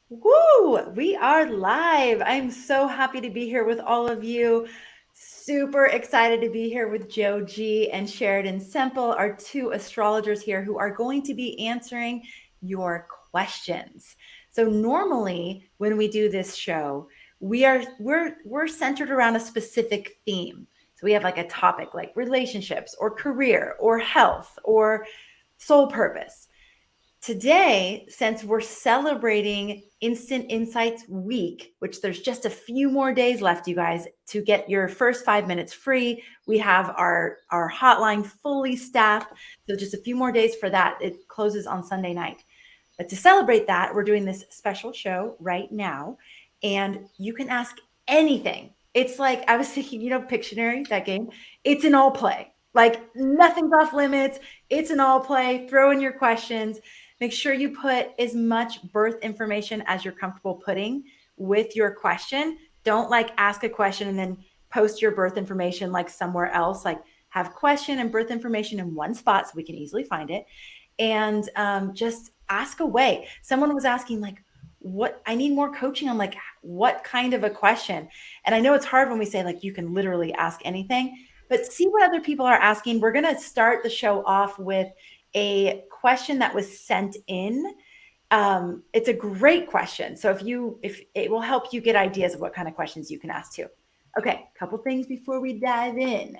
Woo! We are live. I'm so happy to be here with all of you. Super excited to be here with Joe G and Sheridan Semple, our two astrologers here who are going to be answering your questions. So normally when we do this show, we're centered around a specific theme. So we have like a topic like relationships or career or health or soul purpose. Today, since we're celebrating Instant Insights Week, which there's just a few more days left, you guys, to get your first 5 minutes free, we have our hotline fully staffed. So just a few more days for that. It closes on Sunday night. But to celebrate that, we're doing this special show right now, and you can ask anything. It's like, I was thinking, Pictionary, that game, it's an all play. Like nothing's off limits. It's an all play. Throw in your questions. Make sure you put as much birth information as you're comfortable putting with your question. Don't like ask a question and then post your birth information like somewhere else. Like have question and birth information in one spot so we can easily find it. And just ask away. Someone was asking like, what I need more coaching on, like what kind of a question. And I know it's hard when we say like you can literally ask anything, but see what other people are asking. We're going to start the show off with a question that was sent in. It's a great question. So if it will help you get ideas of what kind of questions you can ask too. Okay, couple things before we dive in.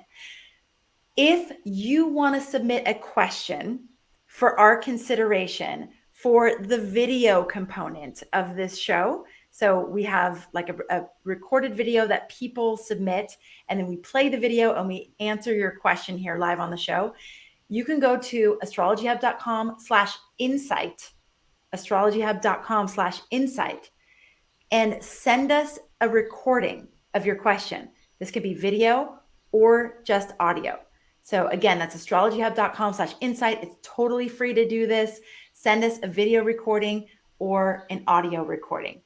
If you want to submit a question for our consideration for the video component of this show, so we have like a recorded video that people submit, and then we play the video and we answer your question here live on the show. You can go to astrologyhub.com/insight, astrologyhub.com/insight, and send us a recording of your question. This could be video or just audio. So again, that's astrologyhub.com/insight. It's totally free to do this. Send us a video recording or an audio recording.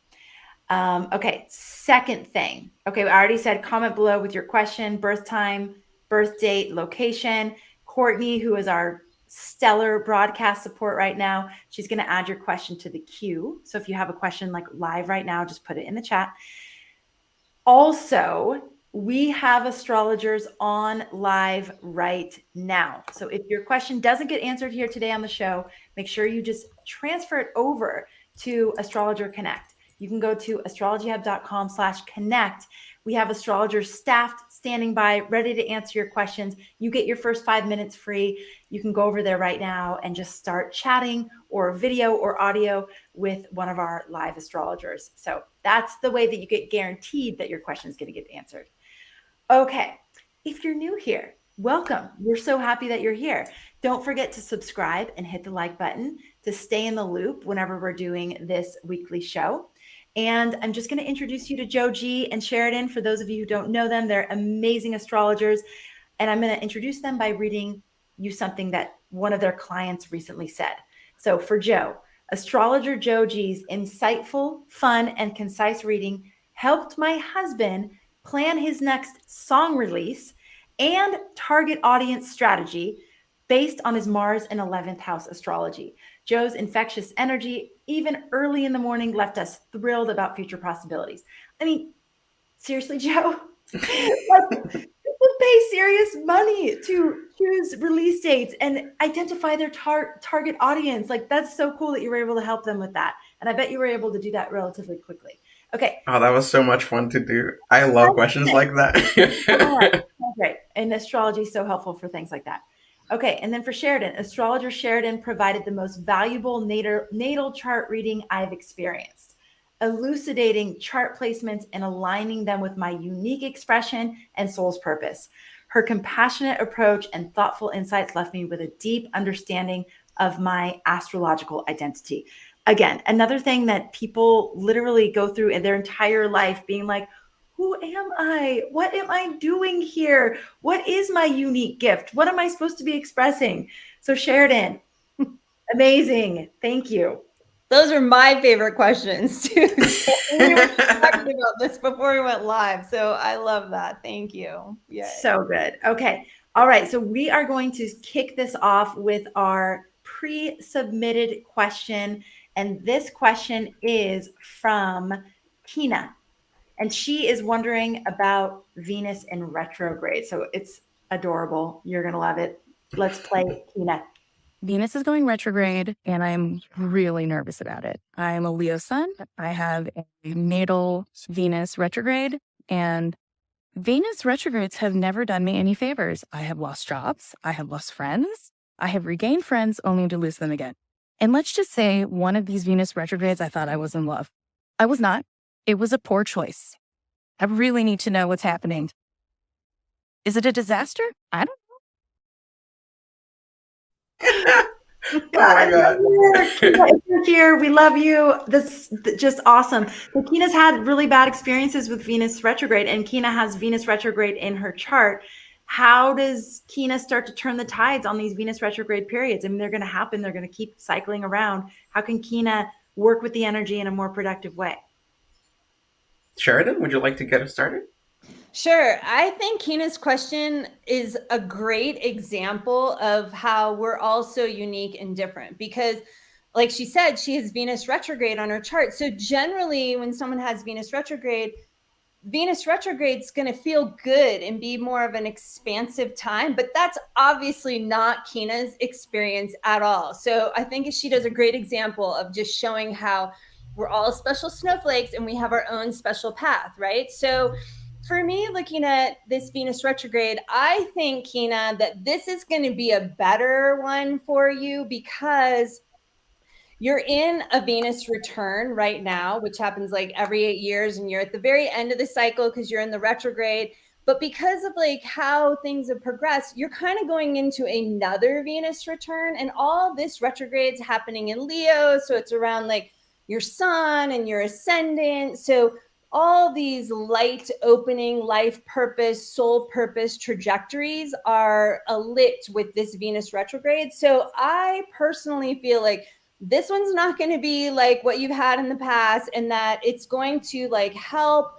Okay, second thing. Okay, I already said comment below with your question, birth time, birth date, location. Courtney, who is our stellar broadcast support right now, she's going to add your question to the queue. So if you have a question like live right now, just put it in the chat. Also, we have astrologers on live right now. So if your question doesn't get answered here today on the show, make sure you just transfer it over to Astrologer Connect. You can go to astrologyhub.com/connect. We have astrologers staffed, standing by, ready to answer your questions. You get your first 5 minutes free. You can go over there right now and just start chatting or video or audio with one of our live astrologers. So that's the way that you get guaranteed that your question is going to get answered. Okay, if you're new here, welcome. We're so happy that you're here. Don't forget to subscribe and hit the like button to stay in the loop whenever we're doing this weekly show. And I'm just going to introduce you to Joe G and Sheridan. For those of you who don't know them, they're amazing astrologers. And I'm going to introduce them by reading you something that one of their clients recently said. So for Joe, astrologer Joe G's insightful, fun, and concise reading helped my husband plan his next song release and target audience strategy based on his Mars and 11th house astrology. Joe's infectious energy, even early in the morning, left us thrilled about future possibilities. I mean, seriously, Joe? Like, people pay serious money to choose release dates and identify their target audience. Like, that's so cool that you were able to help them with that. And I bet you were able to do that relatively quickly. Okay. Oh, that was so much fun to do. I love questions like that. Great. And astrology is so helpful for things like that. Okay, and then for Sheridan, astrologer Sheridan provided the most valuable natal chart reading I've experienced, elucidating chart placements and aligning them with my unique expression and soul's purpose. Her compassionate approach and thoughtful insights left me with a deep understanding of my astrological identity. Again, another thing that people literally go through in their entire life being like, who am I? What am I doing here? What is my unique gift? What am I supposed to be expressing? So Sheridan, amazing. Thank you. Those are my favorite questions too. So we were talking about this before we went live. So I love that. Thank you. Yeah. So good. Okay. All right. So we are going to kick this off with our pre-submitted question. And this question is from Tina. And she is wondering about Venus in retrograde. So it's adorable. You're going to love it. Let's play Tina. Venus is going retrograde, and I'm really nervous about it. I'm a Leo sun. I have a natal Venus retrograde, and Venus retrogrades have never done me any favors. I have lost jobs. I have lost friends. I have regained friends only to lose them again. And let's just say one of these Venus retrogrades, I thought I was in love. I was not. It was a poor choice. I really need to know what's happening. Is it a disaster? I don't Oh my God. If you're here, we love you. This is just awesome. So Kina's had really bad experiences with Venus retrograde, and Kina has Venus retrograde in her chart. How does Kina start to turn the tides on these Venus retrograde periods? I mean, they're going to happen. They're going to keep cycling around. How can Kina work with the energy in a more productive way? Sheridan, would you like to get us started? Sure. I think Kina's question is a great example of how we're all so unique and different because, like she said, she has Venus retrograde on her chart. So generally, when someone has Venus retrograde's going to feel good and be more of an expansive time, but that's obviously not Kina's experience at all. So I think she does a great example of just showing how we're all special snowflakes and we have our own special path, right? So for me, looking at this Venus retrograde, I think, Kina, that this is going to be a better one for you because you're in a Venus return right now, which happens like every 8 years, and you're at the very end of the cycle because you're in the retrograde. But because of like how things have progressed, you're kind of going into another Venus return, and all this retrograde's happening in Leo. So it's around like your sun and your ascendant. So all these light opening life purpose, soul purpose trajectories are lit with this Venus retrograde. So I personally feel like this one's not going to be like what you've had in the past, and that it's going to like help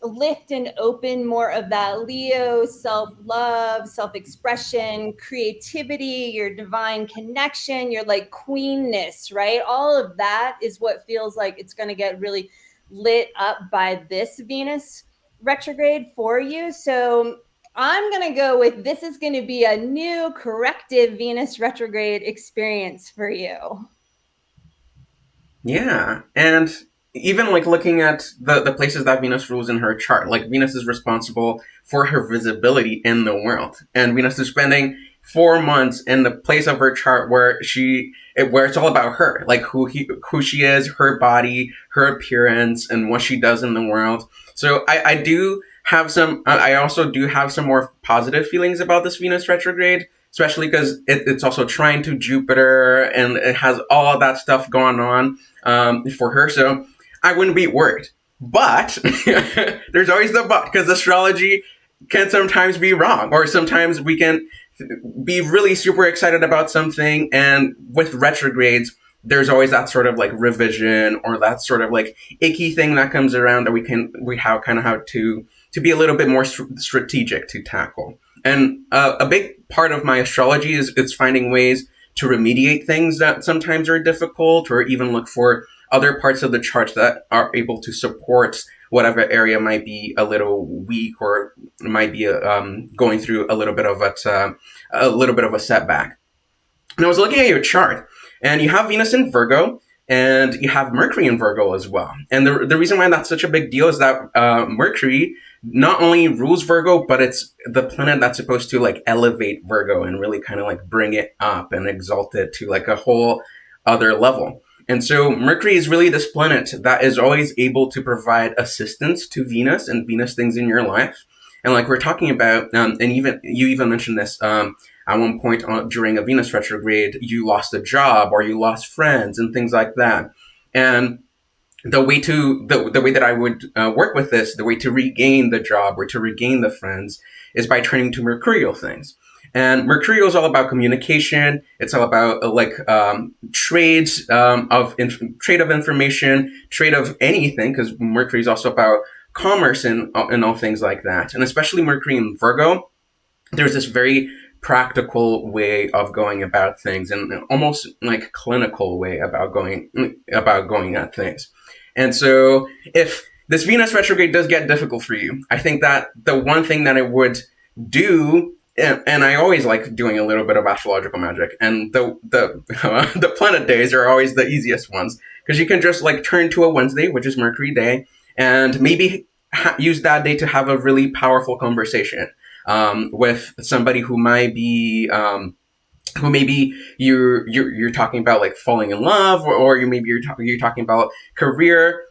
lift and open more of that Leo self-love, self-expression, creativity, your divine connection, your like queenness, right? All of that is what feels like it's going to get really lit up by this Venus retrograde for you. So I'm going to go with this is going to be a new corrective Venus retrograde experience for you. Yeah, and even like looking at the places that Venus rules in her chart, like Venus is responsible for her visibility in the world, and Venus is spending 4 months in the place of her chart where it's all about her, like who she is, her body, her appearance, and what she does in the world. So I also do have some more positive feelings about this Venus retrograde, especially because it's also trying to Jupiter and it has all of that stuff going on for her. So I wouldn't be worried. But there's always the but, because astrology can sometimes be wrong, or sometimes we can be really super excited about something, and with retrogrades, there's always that sort of like revision or that sort of like icky thing that comes around that we have to be a little bit more strategic to tackle. And a big part of my astrology is it's finding ways to remediate things that sometimes are difficult, or even look for other parts of the chart that are able to support whatever area might be a little weak, or might be going through a little bit of a setback. And I was looking at your chart, and you have Venus in Virgo, and you have Mercury in Virgo as well. And the reason why that's such a big deal is that Mercury not only rules Virgo, but it's the planet that's supposed to like elevate Virgo and really kind of like bring it up and exalt it to like a whole other level. And so Mercury is really this planet that is always able to provide assistance to Venus and Venus things in your life. And like we're talking about, and even you even mentioned this at one point during a Venus retrograde, you lost a job or you lost friends and things like that. And the way that I would work with this, the way to regain the job or to regain the friends, is by turning to mercurial things. And Mercurial is all about communication. It's all about trade of information, trade of anything, because Mercury is also about commerce and all things like that. And especially Mercury in Virgo, there's this very practical way of going about things, and almost like clinical way about going at things. And so if this Venus retrograde does get difficult for you, I think that the one thing that I would do, and I always like doing a little bit of astrological magic, and the planet days are always the easiest ones, because you can just like turn to a Wednesday, which is Mercury day, and maybe use that day to have a really powerful conversation with somebody who might be who maybe you're talking about like falling in love, or you're talking about career.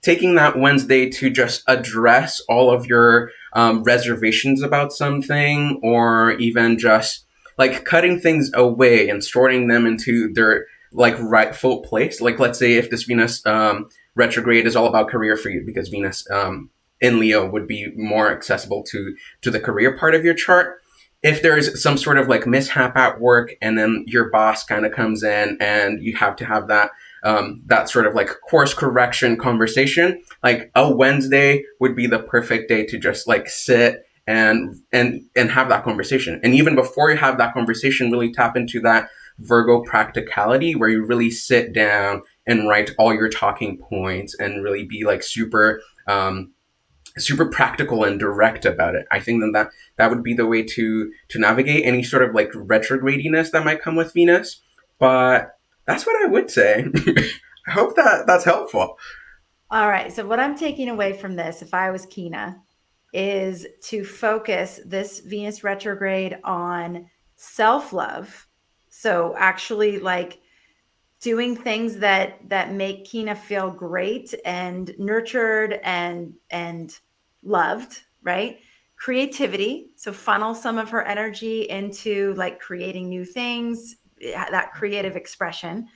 Taking that Wednesday to just address all of your reservations about something, or even just like cutting things away and storing them into their like rightful place. Like, let's say if this Venus retrograde is all about career for you, because Venus in Leo would be more accessible to the career part of your chart. If there's some sort of like mishap at work, and then your boss kind of comes in and you have to have that sort of like course correction conversation, like a Wednesday would be the perfect day to just like sit and have that conversation. And even before you have that conversation, really tap into that Virgo practicality, where you really sit down and write all your talking points and really be like super practical and direct about it. I think that would be the way to navigate any sort of like retrogradiness that might come with Venus. But that's what I would say. I hope that's helpful. All right. So what I'm taking away from this, if I was Kina, is to focus this Venus retrograde on self-love. So actually like doing things that make Kina feel great and nurtured and loved, right? Creativity. So funnel some of her energy into like creating new things, that creative expression.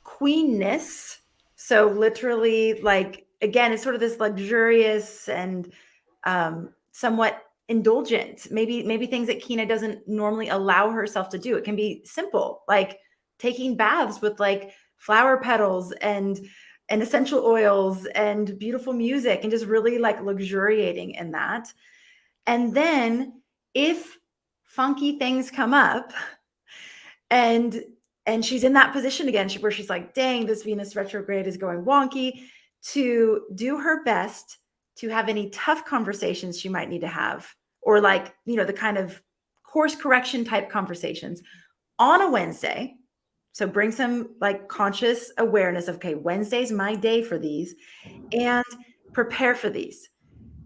Queenness. So literally, like, again, it's sort of this luxurious and somewhat indulgent, maybe things that Kina doesn't normally allow herself to do. It can be simple, like taking baths with like flower petals and essential oils and beautiful music, and just really like luxuriating in that. And then if funky things come up and she's in that position again, where she's like, dang, this Venus retrograde is going wonky, to do her best to have any tough conversations she might need to have, or like, the kind of course correction type conversations on a Wednesday. So bring some like conscious awareness of, okay, Wednesday's my day for these, and prepare for these.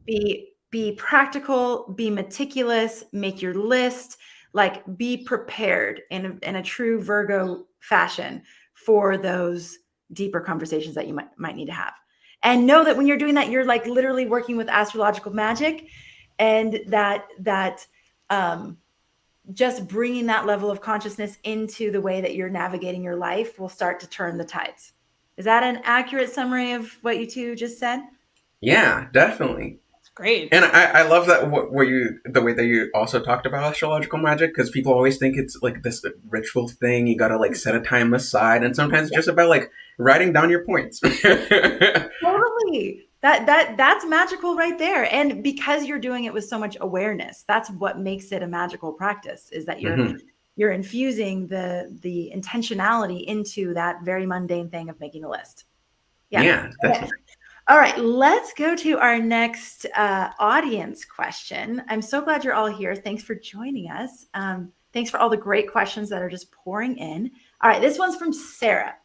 Be practical, be meticulous, make your list, like be prepared in a true Virgo fashion for those deeper conversations that you might need to have. And know that when you're doing that, you're like literally working with astrological magic, and that just bringing that level of consciousness into the way that you're navigating your life will start to turn the tides. Is that an accurate summary of what you two just said? Yeah, definitely. Great. And I love that the way that you also talked about astrological magic, because people always think it's like this ritual thing. You gotta like set a time aside, and sometimes it's just about like writing down your points. Totally. That's magical right there. And because you're doing it with so much awareness, that's what makes it a magical practice, is that you're infusing the intentionality into that very mundane thing of making a list. Yeah, definitely. All right, let's go to our next audience question. I'm so glad you're all here. Thanks for joining us. Thanks for all the great questions that are just pouring in. All right, this one's from Sarah.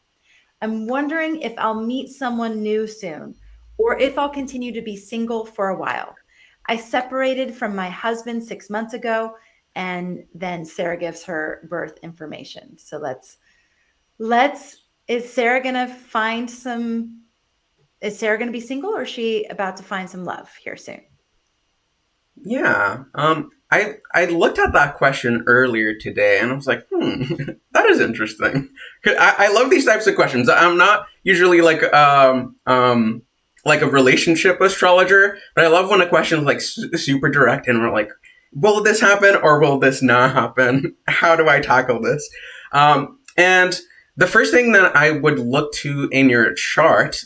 I'm wondering if I'll meet someone new soon, or if I'll continue to be single for a while. I separated from my husband 6 months ago, and then Sarah gives her birth information. So is Sarah going to be single, or is she about to find some love here soon? Yeah. I looked at that question earlier today, and I was like, that is interesting. I love these types of questions. I'm not usually like a relationship astrologer, but I love when a question is like super direct, and we're like, will this happen or will this not happen? How do I tackle this? And the first thing that I would look to in your chart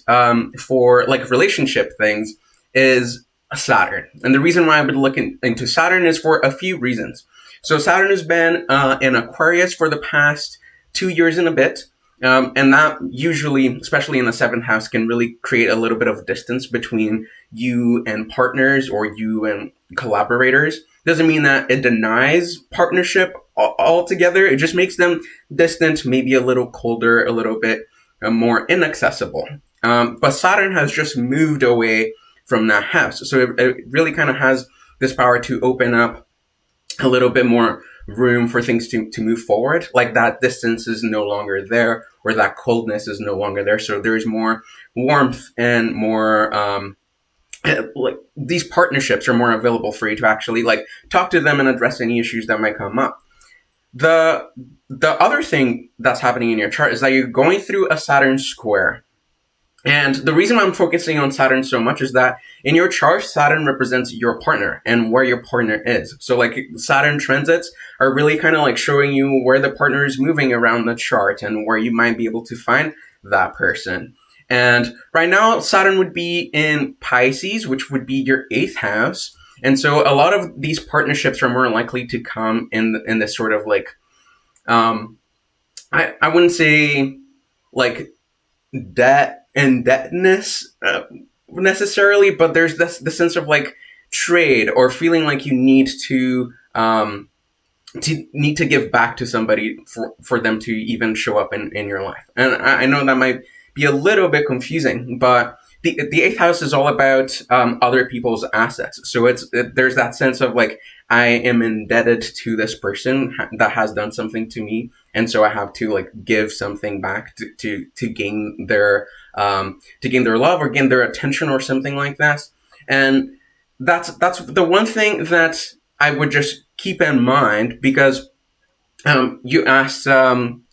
for like relationship things is Saturn. And the reason why I would look into Saturn is for a few reasons. So Saturn has been in Aquarius for the past 2 years and a bit. And that usually, especially in the seventh house, can really create a little bit of distance between you and partners or you and collaborators. Doesn't mean that it denies partnership altogether. It just makes them distant, maybe a little colder, a little bit more inaccessible. But Saturn has just moved away from that house. So it really kind of has this power to open up a little bit more room for things to move forward. Like that distance is no longer there, or that coldness is no longer there. So there is more warmth and more, like these partnerships are more available for you to actually like talk to them and address any issues that might come up. The other thing that's happening in your chart is that you're going through a Saturn square. And the reason I'm focusing on Saturn so much is that in your chart, Saturn represents your partner and where your partner is. So like Saturn transits are really kind of like showing you where the partner is moving around the chart and where you might be able to find that person. And right now, Saturn would be in Pisces, which would be your 8th house. And so a lot of these partnerships are more likely to come in this sort of like, I wouldn't say like indebtedness necessarily, but there's the sense of like trade or feeling like you need to give back to somebody for them to even show up in your life. And I know that might be a little bit confusing, but the 8th house is all about other people's assets. So there's that sense of like, I am indebted to this person that has done something to me, and so I have to like give something back to gain their love or gain their attention or something like that. And that's the one thing that I would just keep in mind, because you asked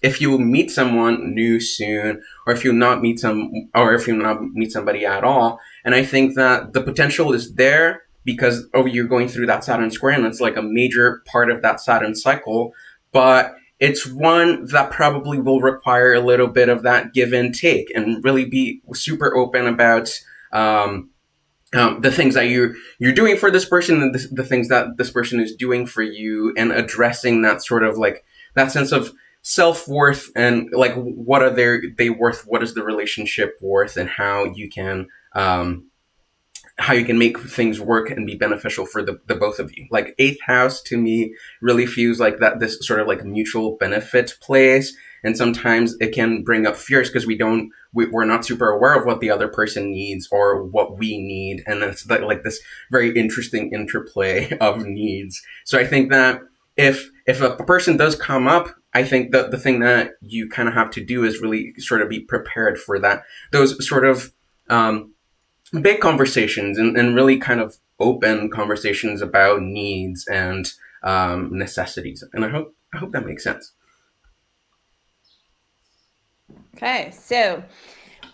if you will meet someone new soon, or if you not meet somebody at all. And I think that the potential is there because you're going through that Saturn square, and it's like a major part of that Saturn cycle. But it's one that probably will require a little bit of that give and take, and really be super open about the things that you're doing for this person, and the things that this person is doing for you, and addressing that sort of like that sense of self-worth and like what are they worth, what is the relationship worth, and how you can make things work and be beneficial for the both of you. Like 8th house to me really feels like that this sort of like mutual benefit place. And sometimes it can bring up fears because we're not super aware of what the other person needs or what we need. And it's like this very interesting interplay of needs. So I think that if a person does come up, I think that the thing that you kind of have to do is really sort of be prepared for that. Those sort of big conversations and really kind of open conversations about needs and necessities. And I hope that makes sense. Okay, so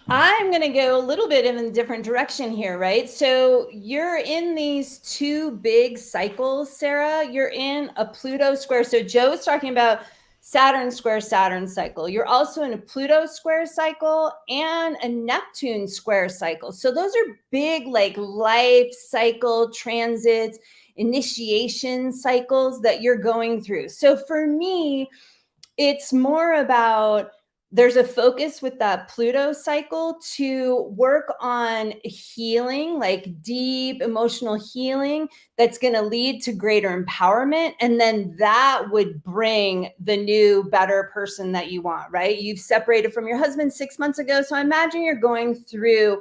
I'm going to go a little bit in a different direction here, right? So you're in these two big cycles, Sarah. You're in a Pluto square. So Joe's talking about Saturn square Saturn cycle. You're also in a Pluto square cycle and a Neptune square cycle. So those are big like life cycle transits, initiation cycles that you're going through. So for me, it's more about there's a focus with that Pluto cycle to work on healing, like deep emotional healing that's going to lead to greater empowerment. And then that would bring the new, better person that you want, right? You've separated from your husband 6 months ago. So I imagine you're going through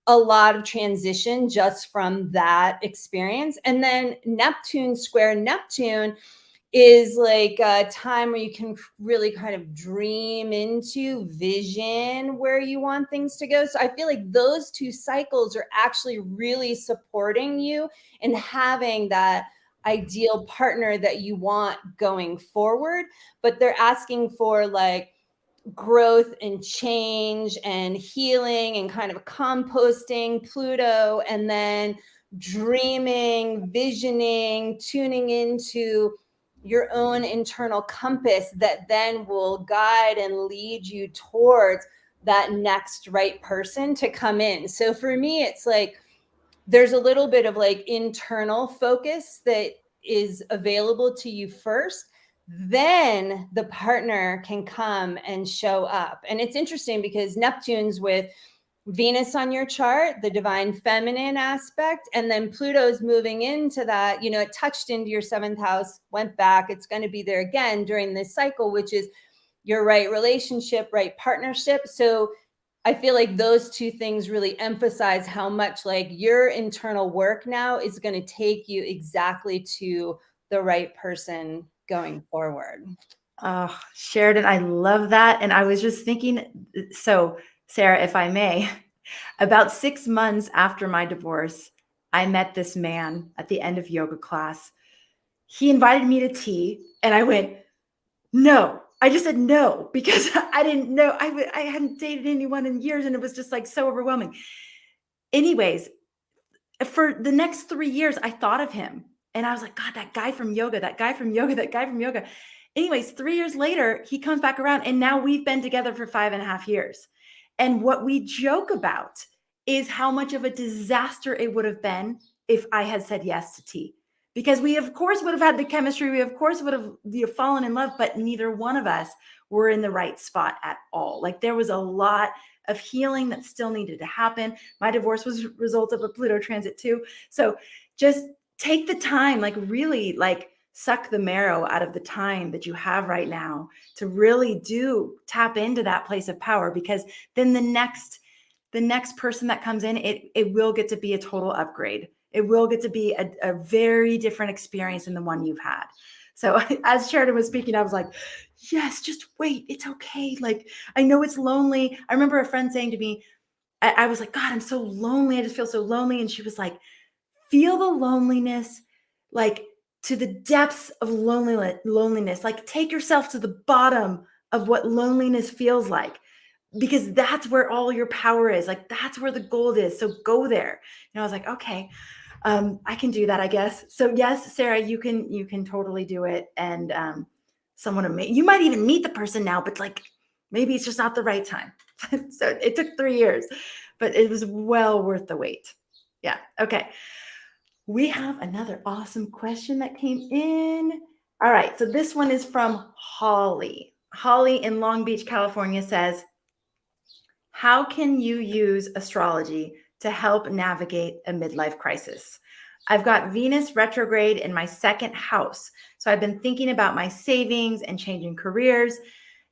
a lot of transition just from that experience. And then Neptune square Neptune is like a time where you can really kind of dream into vision where you want things to go. So I feel like those two cycles are actually really supporting you and having that ideal partner that you want going forward. But they're asking for like growth and change and healing and kind of composting Pluto, and then dreaming, visioning, tuning into your own internal compass that then will guide and lead you towards that next right person to come in. So for me, it's like there's a little bit of like internal focus that is available to you first, then the partner can come and show up. And it's interesting because Neptune's with Venus on your chart, the divine feminine aspect, and then Pluto's moving into that, it touched into your 7th house, went back. It's going to be there again during this cycle, which is your right relationship, right partnership. So I feel like those two things really emphasize how much like your internal work now is going to take you exactly to the right person going forward. Oh, Sheridan, I love that. And I was just thinking, so Sarah, if I may, about 6 months after my divorce, I met this man at the end of yoga class. He invited me to tea and I went, no. I just said no because I didn't know. I hadn't dated anyone in years and it was just like so overwhelming. Anyways, for the next 3 years, I thought of him and I was like, God, that guy from yoga, that guy from yoga, that guy from yoga. Anyways, 3 years later, he comes back around and now we've been together for 5.5 years. And what we joke about is how much of a disaster it would have been if I had said yes to tea. Because we, of course, would have had the chemistry. We, of course, would have fallen in love, but neither one of us were in the right spot at all. Like there was a lot of healing that still needed to happen. My divorce was a result of a Pluto transit too. So just take the time, like really like suck the marrow out of the time that you have right now to really do tap into that place of power, because then the next person that comes in, it will get to be a total upgrade. It will get to be a very different experience than the one you've had. So as Sheridan was speaking, I was like, yes, just wait. It's okay. Like, I know it's lonely. I remember a friend saying to me, I was like, God, I'm so lonely. I just feel so lonely. And she was like, feel the loneliness, like to the depths of loneliness. Like take yourself to the bottom of what loneliness feels like, because that's where all your power is. Like that's where the gold is. So go there. I was like, okay, I can do that, I guess. So yes, Sarah, you can totally do it. And you might even meet the person now, but like maybe it's just not the right time. So it took 3 years, but it was well worth the wait. Yeah. Okay. We have another awesome question that came in. All right. So this one is from Holly. Holly in Long Beach, California says, how can you use astrology to help navigate a midlife crisis? I've got Venus retrograde in my 2nd house. So I've been thinking about my savings and changing careers.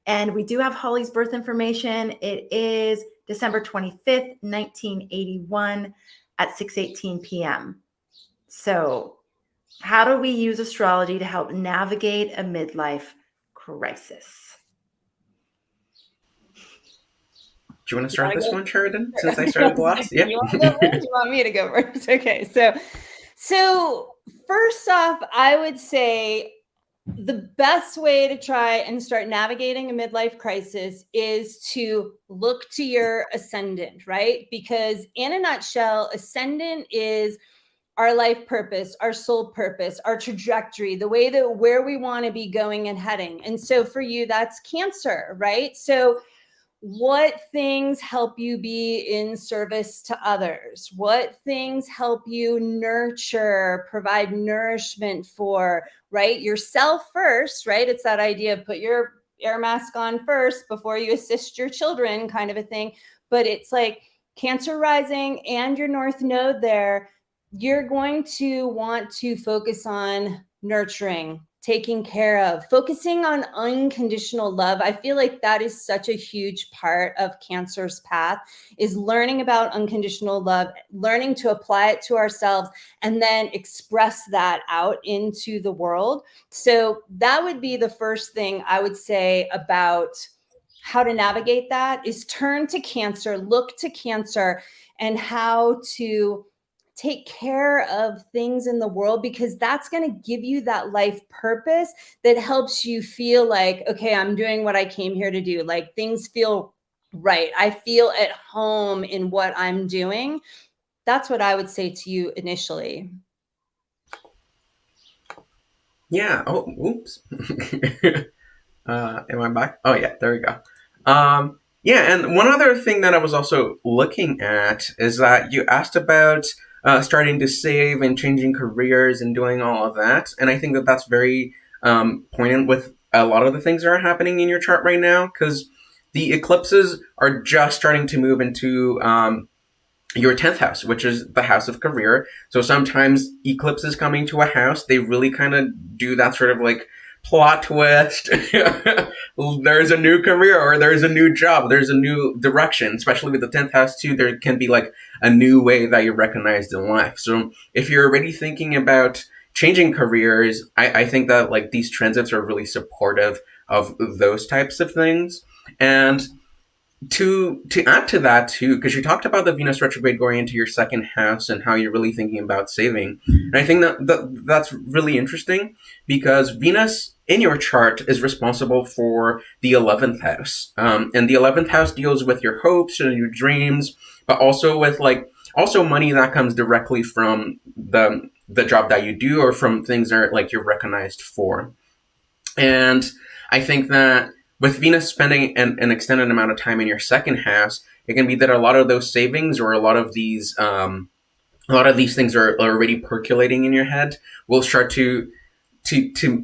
And we do have Holly's birth information. It is December 25th, 1981 at 6:18 p.m. So how do we use astrology to help navigate a midlife crisis? Do you want to start this one, Sheridan, since I started last? Yeah. You want to go first? You want me to go first? Okay. So first off, I would say the best way to try and start navigating a midlife crisis is to look to your ascendant, right? Because in a nutshell, ascendant is our life purpose, our soul purpose, our trajectory, the way that where we want to be going and heading. And so for you, that's Cancer, right? So what things help you be in service to others? What things help you nurture, provide nourishment for, right? Yourself first, right? It's that idea of put your air mask on first before you assist your children kind of a thing. But it's like Cancer rising and your North Node there, you're going to want to focus on nurturing, taking care of, focusing on unconditional love. I feel like that is such a huge part of Cancer's path, is learning about unconditional love, learning to apply it to ourselves, and then express that out into the world. So that would be the first thing I would say about how to navigate that, is turn to Cancer, look to Cancer and how to take care of things in the world, because that's going to give you that life purpose that helps you feel like, okay, I'm doing what I came here to do. Like things feel right. I feel at home in what I'm doing. That's what I would say to you initially. Yeah. Oh, oops. Am I back? Oh, yeah. There we go. Yeah, and one other thing that I was also looking at is that you asked about starting to save and changing careers and doing all of that. And I think that that's very poignant with a lot of the things that are happening in your chart right now, because the eclipses are just starting to move into your 10th house, which is the house of career. So sometimes eclipses coming to a house, they really kind of do that sort of like plot twist. There's a new career, or there's a new job, there's a new direction. Especially with the 10th house too, there can be like a new way that you're recognized in life. So if you're already thinking about changing careers, I think that like these transits are really supportive of those types of things. And to add to that too, because you talked about the Venus retrograde going into your second house and how you're really thinking about saving, and I think that's really interesting, because Venus in your chart is responsible for the 11th house, and the 11th house deals with your hopes and your dreams, but also with like also money that comes directly from the job that you do, or from things that are like you're recognized for. And I think that with Venus spending an extended amount of time in your second house, it can be that a lot of those savings, or a lot of these things are already percolating in your head, will start to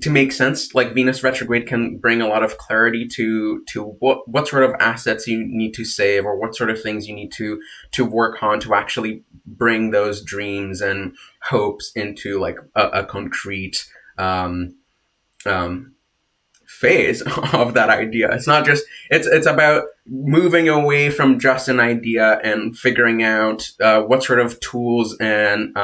make sense. Like Venus retrograde can bring a lot of clarity to what sort of assets you need to save, or what sort of things you need to work on to actually bring those dreams and hopes into like a concrete phase of that idea. It's not just it's about moving away from just an idea and figuring out what sort of tools and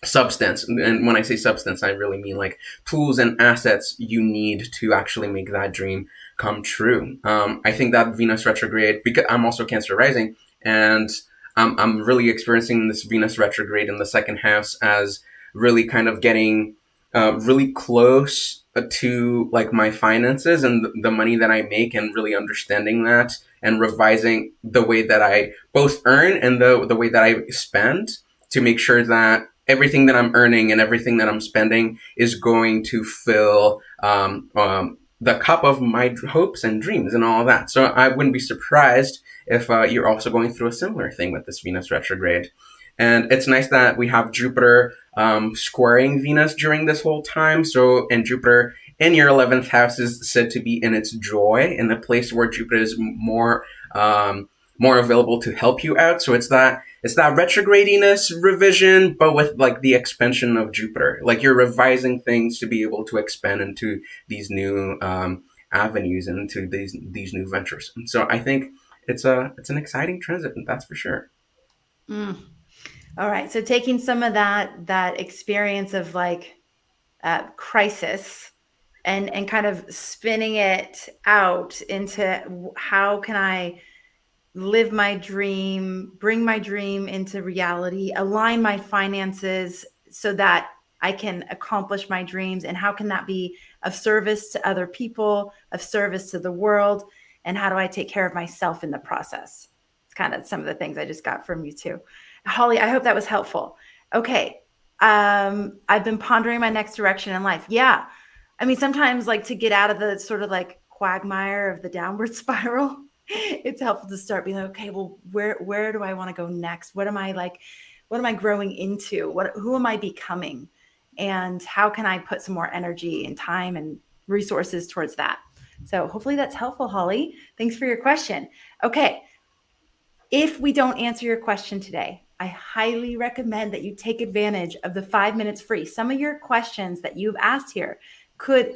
substance, and when I say substance, I really mean like tools and assets you need to actually make that dream come true. I think that Venus retrograde, because I'm also Cancer rising, and I'm really experiencing this Venus retrograde in the second house as really kind of getting really close to like my finances and the money that I make, and really understanding that and revising the way that I both earn and the way that I spend, to make sure that everything that I'm earning and everything that I'm spending is going to fill the cup of my hopes and dreams and all of that. So I wouldn't be surprised if you're also going through a similar thing with this Venus retrograde. And it's nice that we have Jupiter squaring Venus during this whole time. So, and Jupiter in your 11th house is said to be in its joy, in the place where Jupiter is more available to help you out. So it's that retrogradiness revision, but with like the expansion of Jupiter. Like you're revising things to be able to expand into these new avenues and into these new ventures. And so I think it's an exciting transit, that's for sure. All right. So taking some of that experience of like crisis and kind of spinning it out into how can I live my dream, bring my dream into reality, align my finances so that I can accomplish my dreams, and how can that be of service to other people, of service to the world, and how do I take care of myself in the process? It's kind of some of the things I just got from you too. Holly, I hope that was helpful. Okay. I've been pondering my next direction in life. Yeah. I mean, sometimes like to get out of the sort of like quagmire of the downward spiral, it's helpful to start being like, okay, well, where do I want to go next? What am I growing into? Who am I becoming? And how can I put some more energy and time and resources towards that? So hopefully that's helpful, Holly. Thanks for your question. Okay. If we don't answer your question today, I highly recommend that you take advantage of the 5 minutes free. Some of your questions that you've asked here,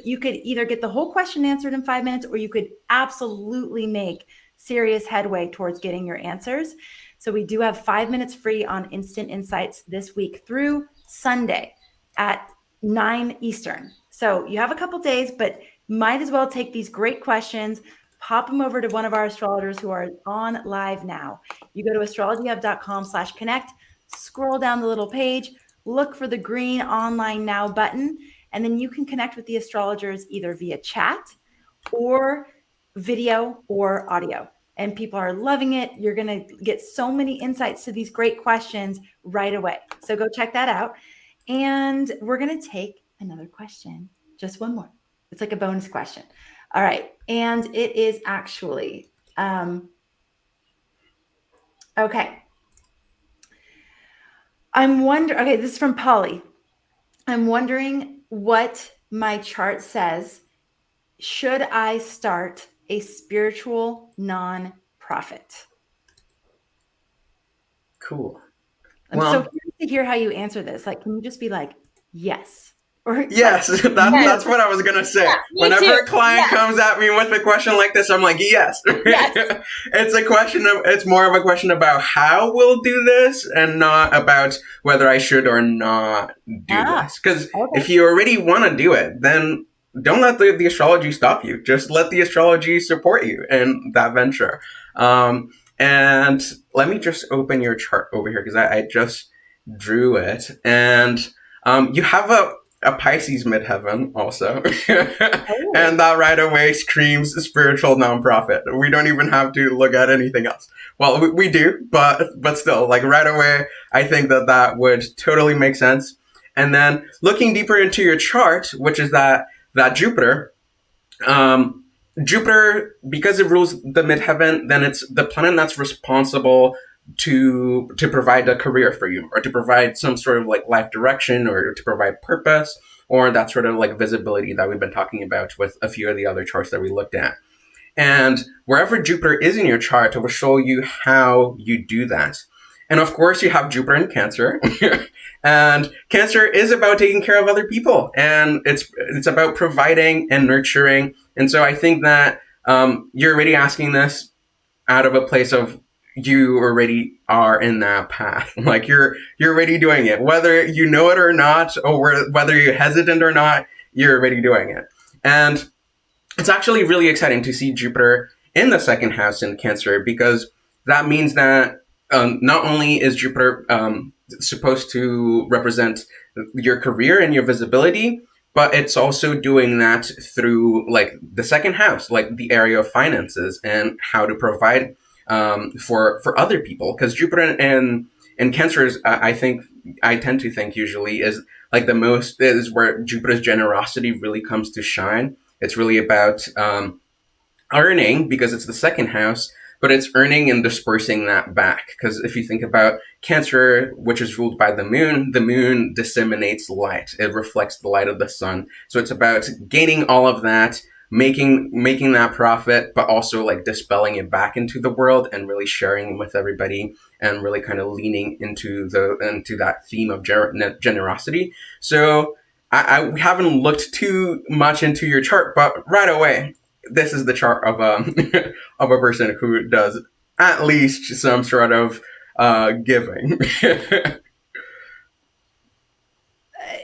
you could either get the whole question answered in 5 minutes, or you could absolutely make serious headway towards getting your answers. So we do have 5 minutes free on Instant Insights this week through Sunday at 9 Eastern. So you have a couple days, but might as well take these great questions, pop them over to one of our astrologers who are on live now. You go to astrologyhub.com/connect, scroll down the little page, look for the green online now button, and then you can connect with the astrologers either via chat or video or audio. And people are loving it. You're going to get so many insights to these great questions right away. So go check that out. And we're going to take another question, just one more. It's like a bonus question. All right. And it is actually, okay. I'm wondering, okay, this is from Polly. I'm wondering what my chart says. Should I start a spiritual nonprofit? Cool. I'm so curious to hear how you answer this. Like, can you just be like, yes? Or yes, like, that's what I was gonna say. Yeah, Whenever too. a client comes at me with a question like this, I'm like, yes. Yes. It's more of a question about how we'll do this and not about whether I should or not do this. Because if you already want to do it, then don't let the astrology stop you. Just let the astrology support you in that venture. And let me just open your chart over here because I just drew it. And you have a Pisces midheaven also. And that right away screams spiritual nonprofit. We don't even have to look at anything else. Well, we do, but still, like right away, I think that would totally make sense. And then looking deeper into your chart, which is that Jupiter, Jupiter, because it rules the midheaven, then it's the planet that's responsible to provide a career for you, or to provide some sort of like life direction, or to provide purpose, or that sort of like visibility that we've been talking about with a few of the other charts that we looked at. And wherever Jupiter is in your chart, it will show you how you do that. And of course, you have Jupiter in Cancer, and Cancer is about taking care of other people, and it's about providing and nurturing. And so I think that you're already asking this out of a place of you already are in that path. Like you're already doing it, whether you know it or not, or whether you're hesitant or not, you're already doing it. And it's actually really exciting to see Jupiter in the second house in Cancer, because that means that not only is Jupiter supposed to represent your career and your visibility, but it's also doing that through like the second house, like the area of finances and how to provide for other people. Because Jupiter and Cancer is, I tend to think usually is like is where Jupiter's generosity really comes to shine. It's really about earning, because it's the second house, but it's earning and dispersing that back. Because if you think about Cancer, which is ruled by the moon disseminates light. It reflects the light of the sun. So it's about gaining all of that, making that profit, but also like dispelling it back into the world and really sharing with everybody, and really kind of leaning into that theme of generosity. So I haven't looked too much into your chart, but right away, this is the chart of of a person who does at least some sort of giving.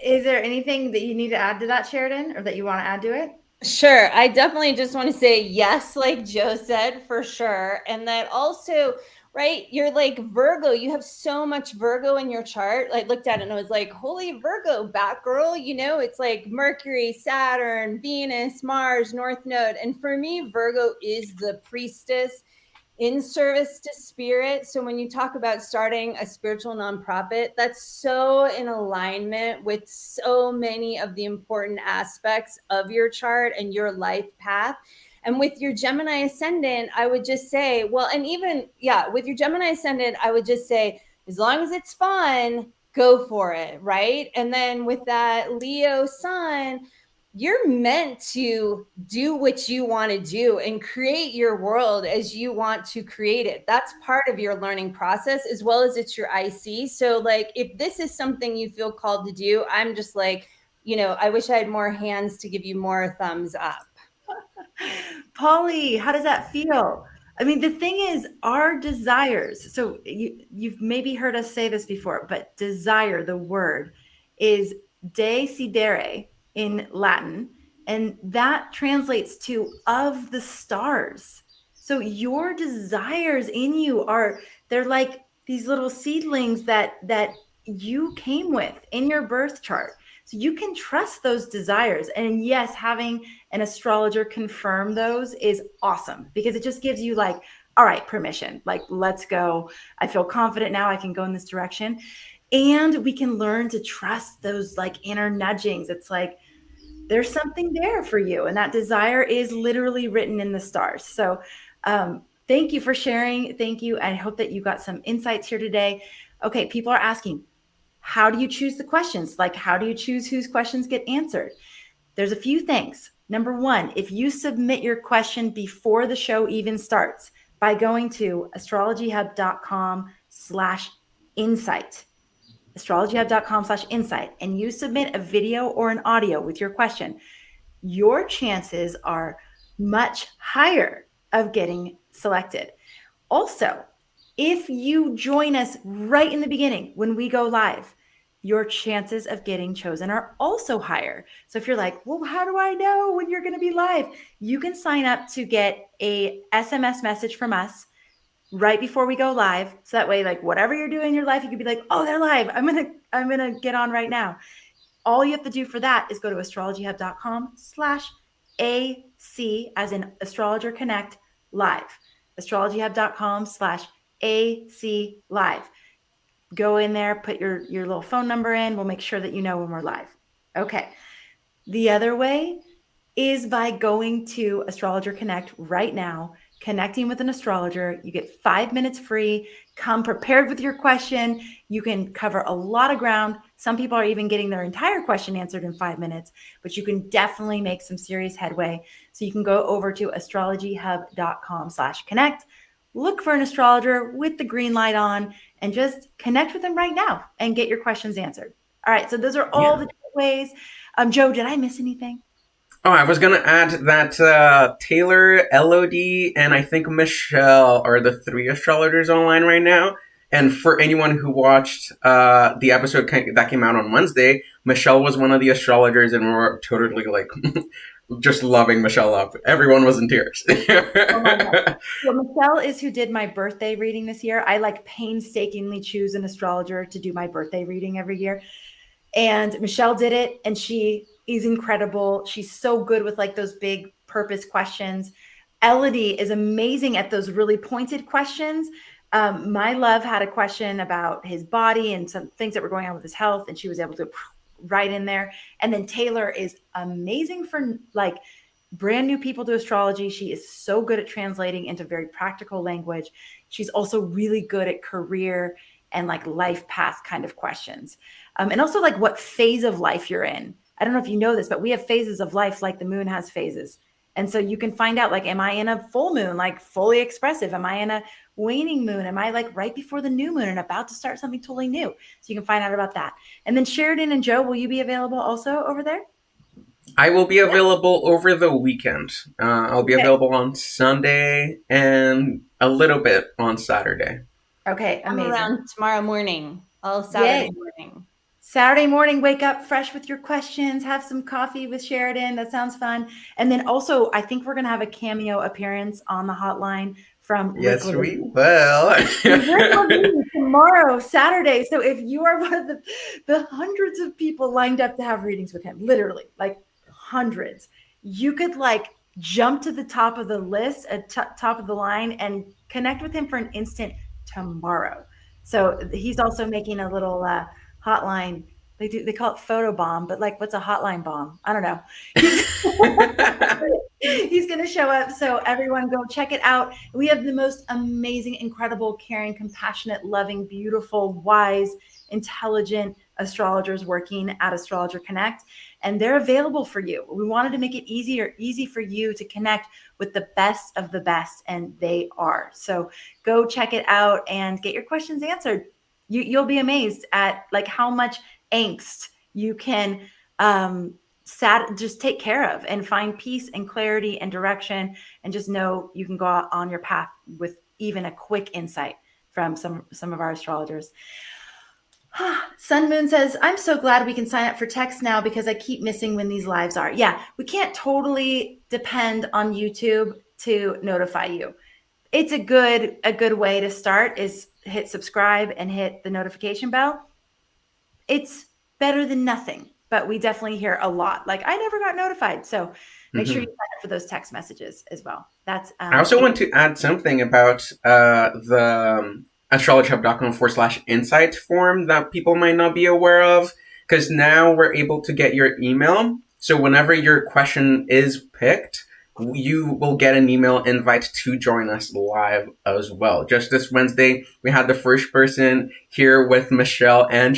Is there anything that you need to add to that, Sheridan, or that you want to add to it? Sure. I definitely just want to say yes, like Joe said, for sure. And that also, right, you're like Virgo, you have so much Virgo in your chart. I looked at it and I was like, holy Virgo, Batgirl, it's like Mercury, Saturn, Venus, Mars, North Node. And for me, Virgo is the priestess in service to spirit. So when you talk about starting a spiritual nonprofit, that's so in alignment with so many of the important aspects of your chart and your life path. And with your Gemini ascendant, I would just say, well, and even, with your Gemini ascendant, I would just say, as long as it's fun, go for it, right? And then with that Leo sun, you're meant to do what you want to do and create your world as you want to create it. That's part of your learning process, as well as it's your IC. So like, if this is something you feel called to do, I'm just like, I wish I had more hands to give you more thumbs up. Polly, how does that feel? I mean, the thing is, our desires, so you've maybe heard us say this before, but desire, the word, is desidere in Latin, and that translates to of the stars. So your desires in you they're like these little seedlings that you came with in your birth chart. So you can trust those desires. And yes, having an astrologer confirm those is awesome, because it just gives you like, all right, permission, like, let's go. I feel confident now, I can go in this direction. And we can learn to trust those like inner nudgings. It's like, there's something there for you. And that desire is literally written in the stars. So thank you for sharing. Thank you. I hope that you got some insights here today. Okay, people are asking, How do you choose the questions? Like, how do you choose whose questions get answered? There's a few things. Number one, if you submit your question before the show even starts by going to astrologyhub.com/insight, astrologyhub.com/insight, and you submit a video or an audio with your question, your chances are much higher of getting selected. Also, if you join us right in the beginning when we go live, your chances of getting chosen are also higher. So if you're like, well, how do I know when you're going to be live? You can sign up to get a SMS message from us right before we go live. So that way, like whatever you're doing in your life, you could be like, oh, they're live. I'm going to get on right now. All you have to do for that is go to astrologyhub.com/AC, as in Astrologer Connect live. astrologyhub.com/AC live. Go in there, put your little phone number in. We'll make sure that you know when we're live. Okay. The other way is by going to Astrologer Connect right now, connecting with an astrologer. You get 5 minutes free. Come prepared with your question. You can cover a lot of ground. Some people are even getting their entire question answered in 5 minutes, but you can definitely make some serious headway. So you can go over to astrologyhub.com/connect, look for an astrologer with the green light on, and just connect with them right now and get your questions answered. All right. So those are all the ways. Joe, did I miss anything? Oh, I was going to add that Taylor, Elodie, and I think Michelle are the 3 astrologers online right now. And for anyone who watched the episode that came out on Wednesday, Michelle was one of the astrologers, and we were totally like just loving Michelle up. Everyone was in tears. Oh my God. Well, Michelle is who did my birthday reading this year. I like painstakingly choose an astrologer to do my birthday reading every year. And Michelle did it, and she is incredible. She's so good with like those big purpose questions. Elodie is amazing at those really pointed questions. My love had a question about his body and some things that were going on with his health, and she was able to right in there. And then Taylor is amazing for like brand new people to astrology. She is so good at translating into very practical language. She's also really good at career and like life path kind of questions. And also like what phase of life you're in. I don't know if you know this, but we have phases of life like the moon has phases. And so you can find out, like, am I in a full moon, like fully expressive? Am I in a waning moon? Am I like right before the new moon and about to start something totally new? So you can find out about that. And then Sheridan and Joe, will you be available also over there? I will be available over the weekend. I'll be available on Sunday and a little bit on Saturday. Okay, amazing. I'm around tomorrow morning, all Saturday morning. Saturday morning, wake up fresh with your questions, have some coffee with Sheridan. That sounds fun. And then also, I think we're going to have a cameo appearance on the hotline from Yes, Rick we will. tomorrow, Saturday. So if you are one of the hundreds of people lined up to have readings with him, literally like hundreds, you could like jump to the top of the list, top of the line, and connect with him for an instant tomorrow. So he's also making a little hotline. They call it photo bomb, but like, what's a hotline bomb? I don't know. He's going to show up. So everyone go check it out. We have the most amazing, incredible, caring, compassionate, loving, beautiful, wise, intelligent astrologers working at Astrologer Connect, and they're available for you. We wanted to make it easy for you to connect with the best of the best, and they are. So go check it out and get your questions answered. You'll be amazed at like how much angst you can just take care of and find peace and clarity and direction, and just know you can go out on your path with even a quick insight from some of our astrologers. Sun Moon says, I'm so glad we can sign up for text now because I keep missing when these lives are. Yeah, we can't totally depend on YouTube to notify you. It's a good way to start is hit subscribe and hit the notification bell. It's better than nothing, but we definitely hear a lot. Like, I never got notified. So make sure you sign up for those text messages as well. That's I also want to add something about the astrologyhub.com/insight form that people might not be aware of, because now we're able to get your email. So whenever your question is picked, you will get an email invite to join us live as well. Just this Wednesday, we had the first person here with Michelle and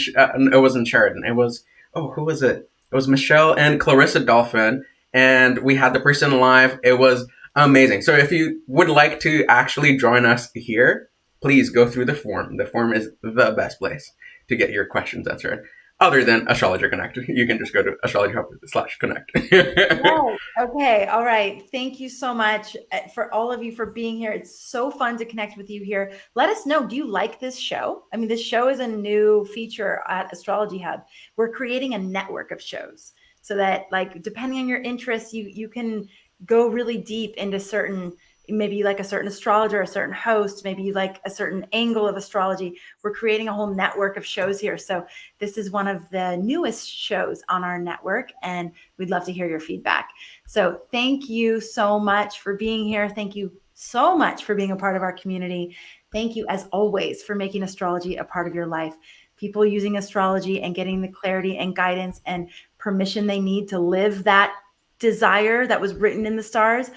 it wasn't Sheridan. It was, who was it? It was Michelle and Clarissa Dolphin, and we had the person live. It was amazing. So if you would like to actually join us here, please go through the form. The form is the best place to get your questions answered. Other than Astrologer Connect, you can just go to astrology.com/connect. Right. Okay. All right. Thank you so much for all of you for being here. It's so fun to connect with you here. Let us know, do you like this show? I mean, this show is a new feature at Astrology Hub. We're creating a network of shows so that, like, depending on your interests, you can go really deep into certain, maybe you like a certain astrologer, a certain host, maybe you like a certain angle of astrology. We're creating a whole network of shows here. So this is one of the newest shows on our network, and we'd love to hear your feedback. So thank you so much for being here. Thank you so much for being a part of our community. Thank you, as always, for making astrology a part of your life. People using astrology and getting the clarity and guidance and permission they need to live that desire that was written in the stars.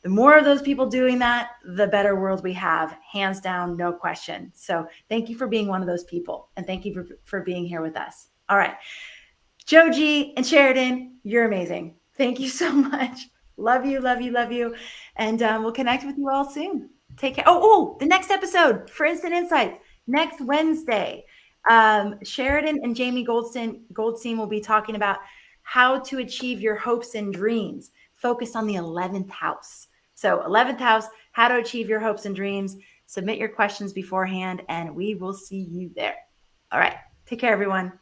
The more of those people doing that, the better world we have, hands down, no question. So thank you for being one of those people. And thank you for being here with us. All right. Joji and Sheridan, you're amazing. Thank you so much. Love you, love you, love you. And we'll connect with you all soon. Take care. The next episode for Instant Insights, next Wednesday. Sheridan and Jamie Goldstein will be talking about how to achieve your hopes and dreams, focused on the 11th house. So 11th house, how to achieve your hopes and dreams. Submit your questions beforehand, and we will see you there. All right. Take care, everyone.